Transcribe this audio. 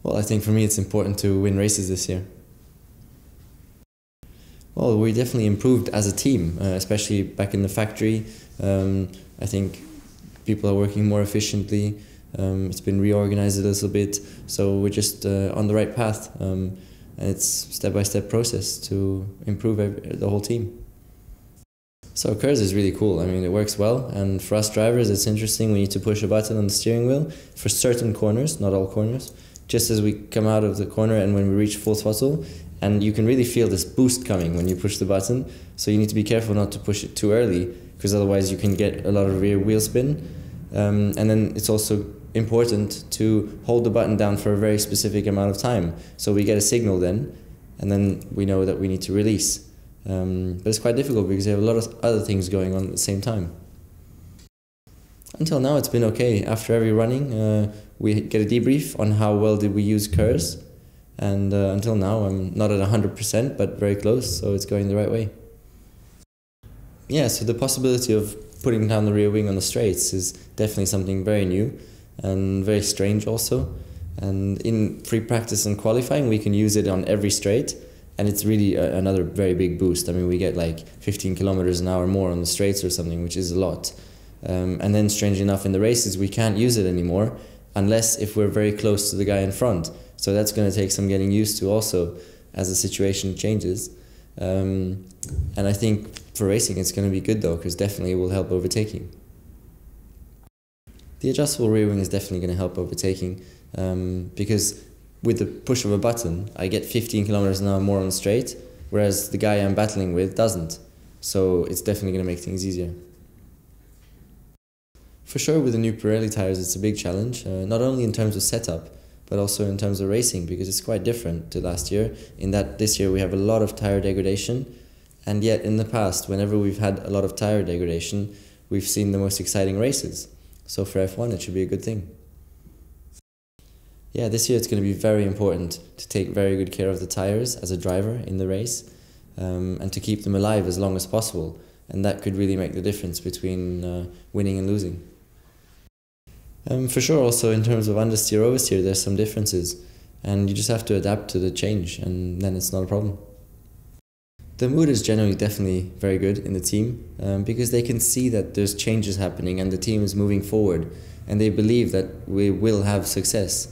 Well, I think for me it's important to win races this year. Well, we definitely improved as a team, especially back in the factory. I think people are working more efficiently. It's been reorganized a little bit, so we're just on the right path. And it's step-by-step process to improve the whole team. So KERS is really cool. I mean, it works well, and for us drivers it's interesting. We need to push a button on the steering wheel for certain corners, not all corners, just as we come out of the corner and when we reach full throttle, and you can really feel this boost coming when you push the button, so you need to be careful not to push it too early, because otherwise you can get a lot of rear wheel spin. And then it's also important to hold the button down for a very specific amount of time, so we get a signal then, and then we know that we need to release. But it's quite difficult because you have a lot of other things going on at the same time. Until now it's been okay. After every running we get a debrief on how well did we use KERS, and until now I'm not at 100% but very close, so it's going the right way. Yeah, so the possibility of putting down the rear wing on the straights is definitely something very new and very strange also. And in free practice and qualifying we can use it on every straight, and it's really another very big boost. I mean, we get like 15 kilometers an hour more on the straights or something, which is a lot. And then strangely enough in the races we can't use it anymore unless if we're very close to the guy in front. So that's going to take some getting used to also as the situation changes. And I think for racing it's going to be good though, because definitely it will help overtaking. The adjustable rear wing is definitely going to help overtaking, because with the push of a button I get 15 kilometers an hour more on the straight, whereas the guy I'm battling with doesn't. So it's definitely going to make things easier. For sure, with the new Pirelli tires it's a big challenge, not only in terms of setup but also in terms of racing, because it's quite different to last year in that this year we have a lot of tire degradation, and yet in the past whenever we've had a lot of tire degradation we've seen the most exciting races. So for F1 it should be a good thing. Yeah, this year it's going to be very important to take very good care of the tires as a driver in the race, and to keep them alive as long as possible, and that could really make the difference between winning and losing. For sure, also in terms of understeer, oversteer, there's some differences, and you just have to adapt to the change, and then it's not a problem. The mood is generally definitely very good in the team, because they can see that there's changes happening and the team is moving forward, and they believe that we will have success.